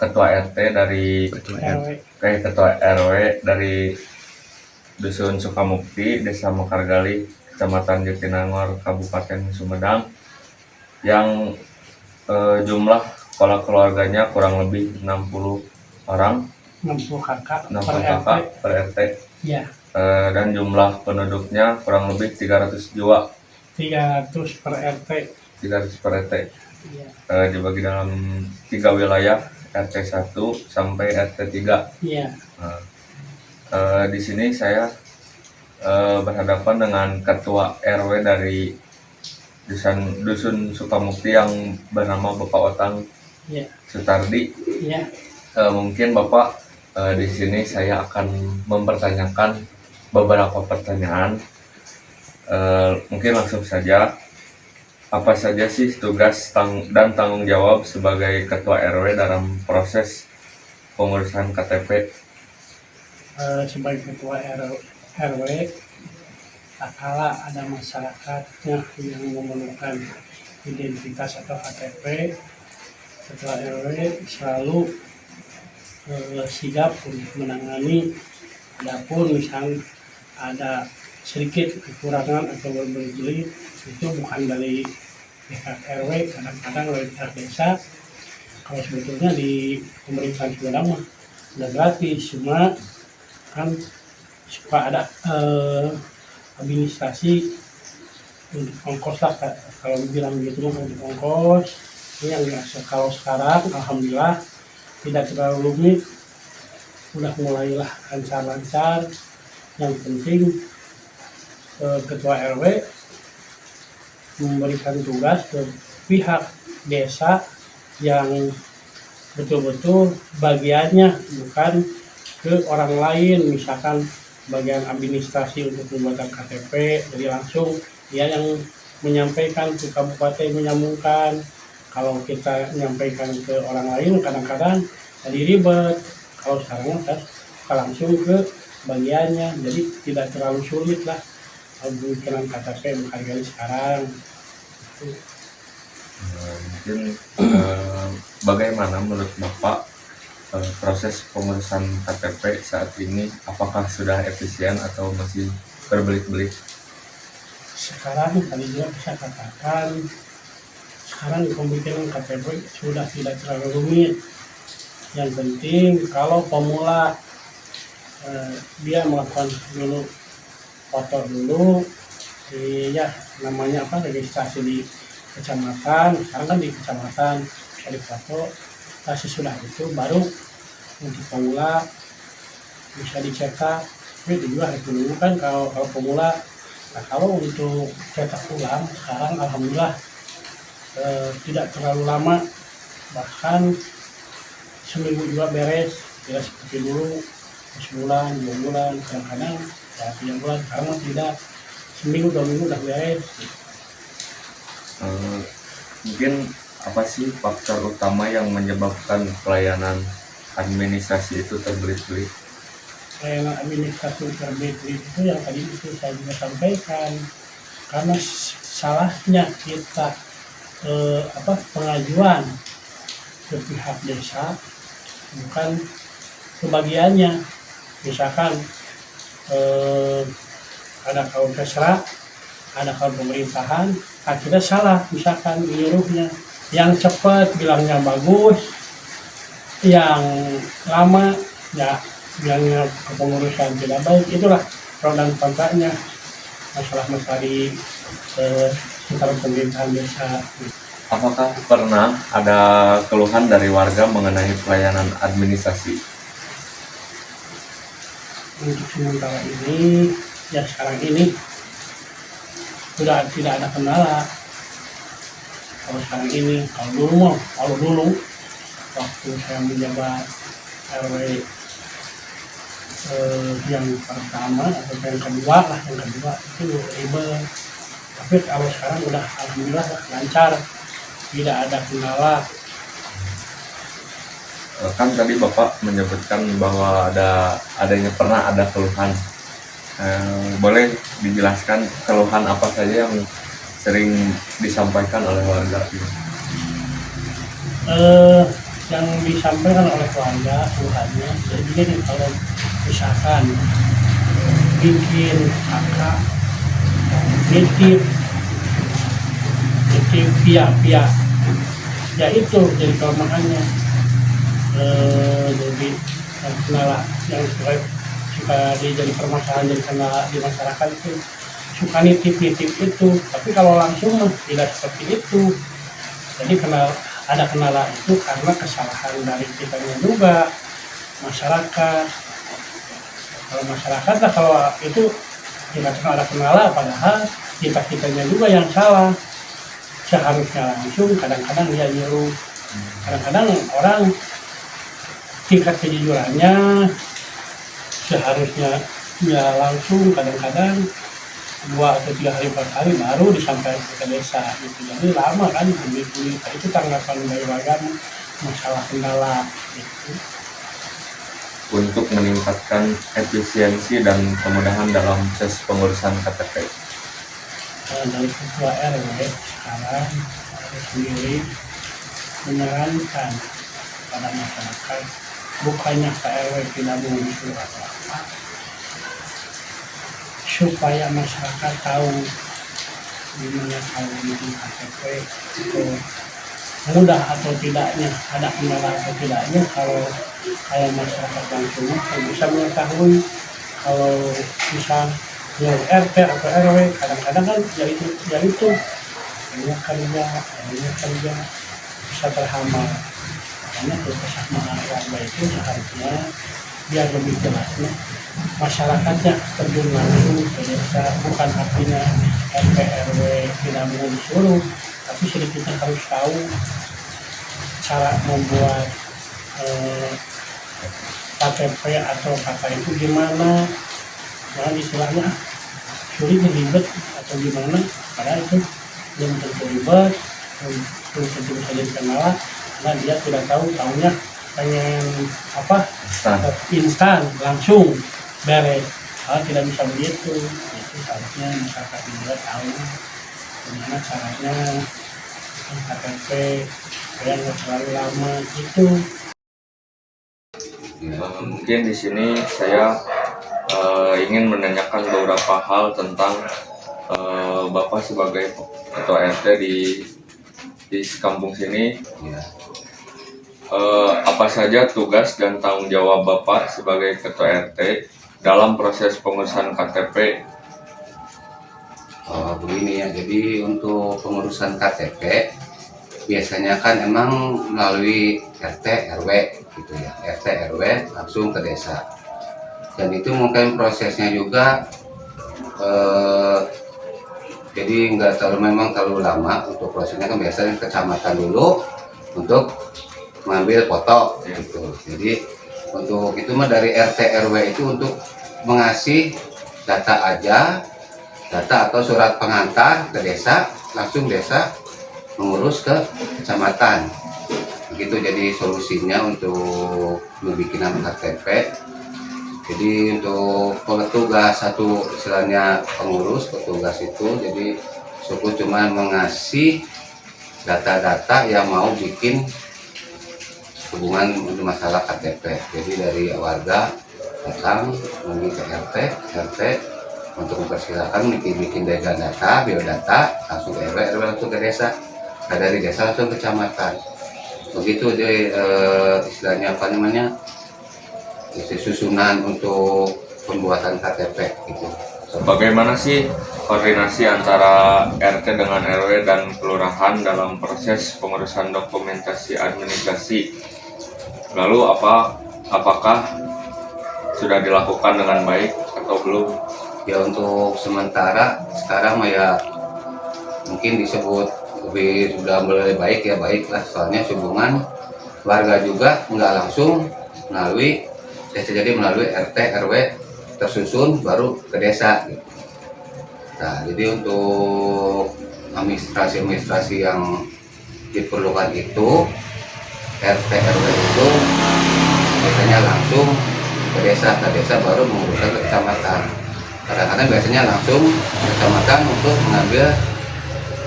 ketua RT dari ketua RW dari Dusun Sukamukti, Desa Mekargali, Kecamatan Jatinangor, Kabupaten Sumedang, yang jumlah kepala keluarganya kurang lebih 60 orang, 60 kakak 60 kakak per RT. Ya. Dan jumlah penduduknya kurang lebih 300 jiwa. 300 per RT. 300 per RT. Ya. Dibagi dalam 3 wilayah, RT 1 sampai RT 3. Iya. Di sini saya berhadapan dengan ketua RW dari Dusun Sukamukti yang bernama Bapak Otang Sutardi. Ya. Mungkin Bapak, di sini saya akan mempertanyakan beberapa pertanyaan. Mungkin langsung saja. Apa saja sih tugas dan tanggung jawab sebagai ketua RW dalam proses pengurusan KTP? Sebagai ketua RW, tak kala ada masyarakatnya yang memerlukan identitas atau KTP, ketua RW selalu sigap untuk menangani. Adapun misal ada sedikit kekurangan atau berbelit-belit, itu bukan dari pihak RW, kadang-kadang dari pihak desa. Kalau sebetulnya di pemerintahan Sumedang mah udah gratis, cuma kan suka ada administrasi untuk ongkos lah, kalau bilang gitu untuk ongkos. Ini yang kalau sekarang alhamdulillah tidak terlalu rumit, udah mulailah lancar-lancar. Yang penting ketua RW memberikan tugas ke pihak desa yang betul-betul bagiannya, bukan ke orang lain. Misalkan bagian administrasi untuk membuat KTP, jadi langsung dia yang menyampaikan ke kabupaten, menyambungkan. Kalau kita menyampaikan ke orang lain kadang-kadang jadi ribet. Kalau sekarang kan langsung ke bagiannya, jadi tidak terlalu sulit lah membuat KTP Mekargali sekarang. Mungkin bagaimana menurut Bapak proses pengurusan KTP saat ini? Apakah sudah efisien atau masih berbelit-belit? Sekarang tadi juga bisa katakan, sekarang pembuatan KTP sudah tidak terlalu rumit. Yang penting kalau pemula dia melakukan dulu foto dulu, ya namanya apa, registrasi di kecamatan. Sekarang kan di kecamatan bisa difoto. Nah, sesudah itu baru untuk pemula bisa dicetak. Tapi juga harus menunggu kan kalau pemula. Nah, kalau untuk cetak ulang sekarang alhamdulillah tidak terlalu lama, bahkan seminggu juga beres, tidak seperti dulu sebulan, 2 bulan, kadang-kadang ya 3 bulan. Sekarang mah tidak, seminggu 2 minggu udah beres. Mungkin apa sih faktor utama yang menyebabkan pelayanan administrasi itu terbelit-belit? Pelayanan administrasi terbelit-belit itu yang tadi itu saya juga sampaikan, karena salahnya kita pengajuan ke pihak desa, bukan kebagiannya. Misalkan ada kaum kesra, ada kaum pemerintahan, akhirnya salah misalkan menyuruhnya. Yang cepat bilangnya bagus, yang lama ya bilangnya kepengurusan tidak baik. Itulah pro dan kontranya masalah-masalah di sekitar pemerintahan desa. Apakah pernah ada keluhan dari warga mengenai pelayanan administrasi? Untuk sementara ini, ya sekarang ini sudah tidak ada kendala. Kalau sekarang ini, kalau dulu waktu saya menjabat RW yang pertama atau yang kedua itu ribet. Tapi kalau sekarang udah alhamdulillah lancar, tidak ada kendala. Kan tadi Bapak menyebutkan bahwa adanya pernah ada keluhan. Boleh dijelaskan keluhan apa saja yang sering disampaikan oleh warga? yang disampaikan oleh keluarga keluhannya. Jadi begini, kalau misalkan bikin kakak nitip pia ya itu jadi kelemahannya. Jadi yang kendala yang suka jadi permasalahan, jadi kendala di masyarakat itu suka nitip itu, tapi kalau langsung mah tidak seperti itu. Jadi ada kendala itu karena kesalahan dari kitanya juga, masyarakat. Kalau masyarakat lah, kalau itu tidak ada kendala, padahal kitanya juga yang salah. Seharusnya langsung, kadang-kadang dia nyuruh, kadang-kadang orang tingkat kejujurannya seharusnya ya langsung, kadang-kadang 2 atau 3 hari 4 hari baru disampaikan ke desa gitu. Jadi lama kan berminggu. Itu tanggapan dari warga masalah kendala gitu. Untuk meningkatkan efisiensi dan kemudahan dalam proses pengurusan KTP. Dari ketua RW sekarang harus sendiri menyarankan pada masyarakat, bukannya ke RW tidak mengusul apa-apa, supaya masyarakat tahu gimana kalau bikin KTP itu mudah atau tidaknya, ada kendala atau tidaknya. Kalau masyarakat langsung bisa mengetahui. Kalau bisa yang RT atau RW kadang-kadang kan ya itu hanya kerja bisa terhambat. Makanya kebersamaan warga itu seharusnya biar lebih jelasnya masyarakatnya terjun langsung ke desa, bukan artinya RT RW tidak mau disuruh, tapi sedikitnya harus tahu cara membuat KTP atau kata itu gimana. Jangan istilahnya sulit, ribet atau gimana, padahal itu belum tentu ribet, belum tentu bisa jadi kendala, karena dia tidak tahunya pengen apa instan langsung beres. Tidak bisa begitu. Itu seharusnya masyarakat juga tahu bagaimana caranya KTP supaya nggak terlalu lama itu. Mungkin di sini saya ingin menanyakan beberapa hal tentang Bapak sebagai ketua RT di kampung sini. Apa saja tugas dan tanggung jawab Bapak sebagai ketua RT dalam proses pengurusan KTP? Begini ya, jadi untuk pengurusan KTP biasanya kan emang melalui RT RW gitu ya, RT RW langsung ke desa. Dan itu mungkin prosesnya juga jadi nggak terlalu lama. Untuk prosesnya kan biasanya kecamatan dulu untuk mengambil foto gitu. Jadi untuk itu mah dari RT RW itu untuk mengasih data atau surat pengantar ke desa, langsung desa mengurus ke kecamatan. Begitu jadi solusinya untuk membuat KTP. Jadi untuk petugas satu istilahnya petugas itu jadi cukup cuma mengasih data-data yang mau bikin hubungan untuk masalah KTP. Jadi dari warga datang ke RT untuk mempersilahkan bikin data, biodata, langsung ke RW langsung ke desa, dari desa langsung ke kecamatan. Begitu jadi istilahnya apa namanya, susunan untuk pembuatan KTP gitu. Bagaimana sih koordinasi antara RT dengan RW dan kelurahan dalam proses pengurusan dokumentasi administrasi? Lalu apakah sudah dilakukan dengan baik atau belum? Ya untuk sementara sekarang ya mungkin disebut sudah mulai baik ya, baiklah, soalnya hubungan warga juga nggak langsung melalui desa, jadi melalui RT RW tersusun baru ke desa gitu. Nah, jadi untuk administrasi yang diperlukan itu RT RW itu biasanya langsung ke desa baru menguruskan ke kecamatan. Kadang-kadang biasanya langsung ke kecamatan untuk mengambil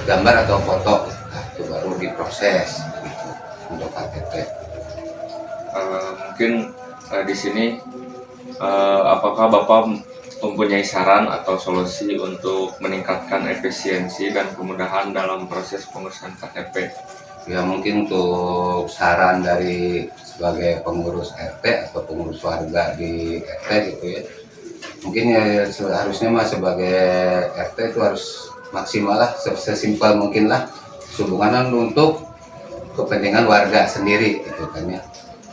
gambar atau foto. Nah, itu baru diproses gitu, untuk KTP. Mungkin di sini apakah Bapak mempunyai saran atau solusi untuk meningkatkan efisiensi dan kemudahan dalam proses pengurusan KTP? Ya mungkin untuk saran dari sebagai pengurus RT atau pengurus warga di RT gitu ya, mungkin ya seharusnya mah sebagai RT itu harus maksimal lah, sesimpel mungkin lah sehubungan untuk kepentingan warga sendiri gitu kan ya.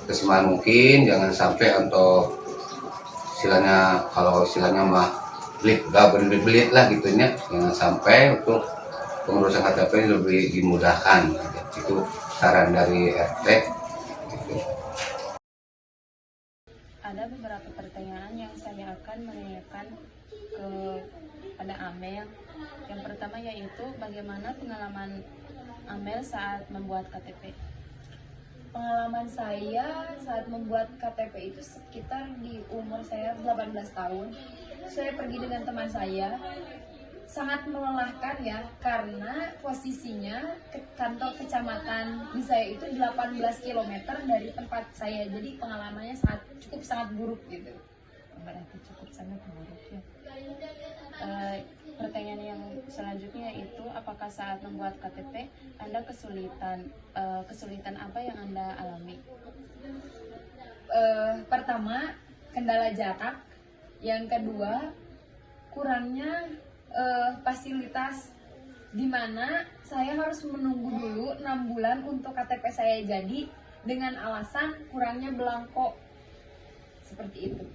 Sesimpel mungkin, jangan sampai untuk istilahnya, kalau istilahnya mah belit lah gitunya, jangan sampai untuk pengurusan KTP lebih dimudahkan gitu. Itu saran dari RT gitu. Ada beberapa pertanyaan yang saya akan menanyakan kepada Amel. Yang pertama yaitu bagaimana pengalaman Amel saat membuat KTP? Pengalaman saya saat membuat KTP itu sekitar di umur saya 18 tahun. Saya pergi dengan teman saya. Sangat melelahkan ya, karena posisinya ke kantor kecamatan di saya itu 18 km dari tempat saya. Jadi pengalamannya cukup sangat buruk gitu. Berarti cukup sangat buruk ya. Pertanyaan yang selanjutnya itu apakah saat membuat KTP Anda kesulitan apa yang Anda alami? Pertama, kendala jarak. Yang kedua, kurangnya fasilitas, di mana saya harus menunggu dulu 6 bulan untuk KTP saya jadi dengan alasan kurangnya belangko. Seperti itu.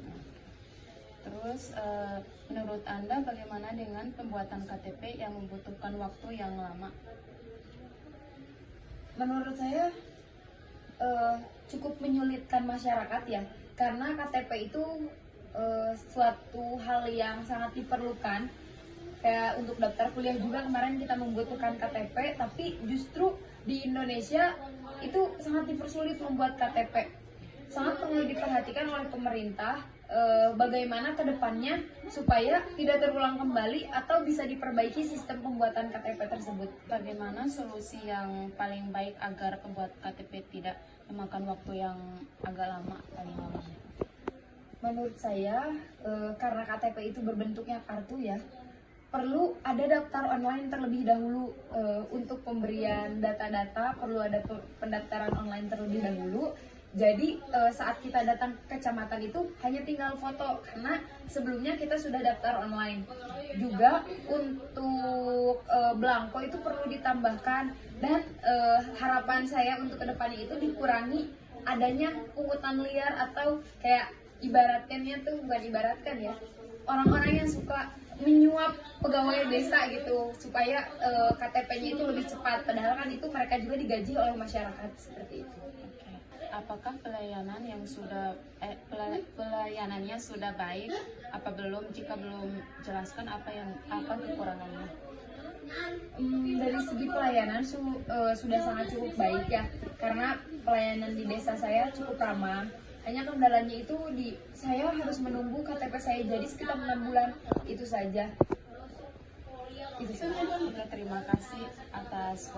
Terus menurut Anda bagaimana dengan pembuatan KTP yang membutuhkan waktu yang lama? Menurut saya cukup menyulitkan masyarakat ya, karena KTP itu suatu hal yang sangat diperlukan. Kayak untuk daftar kuliah juga kemarin kita membutuhkan KTP, tapi justru di Indonesia itu sangat dipersulit membuat KTP. Sangat perlu diperhatikan oleh pemerintah bagaimana ke depannya supaya tidak terulang kembali atau bisa diperbaiki sistem pembuatan KTP tersebut. Bagaimana solusi yang paling baik agar pembuat KTP tidak memakan waktu yang agak lama, paling lama? Menurut saya karena KTP itu berbentuknya kartu ya, perlu ada daftar online terlebih dahulu. Untuk pemberian data-data perlu ada pendaftaran online terlebih dahulu. Jadi saat kita datang ke kecamatan itu hanya tinggal foto, karena sebelumnya kita sudah daftar online. Juga untuk belangko itu perlu ditambahkan, dan harapan saya untuk kedepannya itu dikurangi adanya pungutan liar, atau kayak ibaratkannya tuh, bukan ibaratkan ya, orang-orang yang suka menyuap pegawai desa gitu supaya KTP-nya itu lebih cepat, padahal kan itu mereka juga digaji oleh masyarakat, seperti itu. Apakah pelayanannya sudah baik? Apa belum? Jika belum, jelaskan apa kekurangannya. Dari segi pelayanan sudah sangat cukup baik ya, karena pelayanan di desa saya cukup ramah. Hanya kendalanya itu saya harus menunggu KTP saya jadi sekitar 6 bulan, itu saja. Terima kasih atas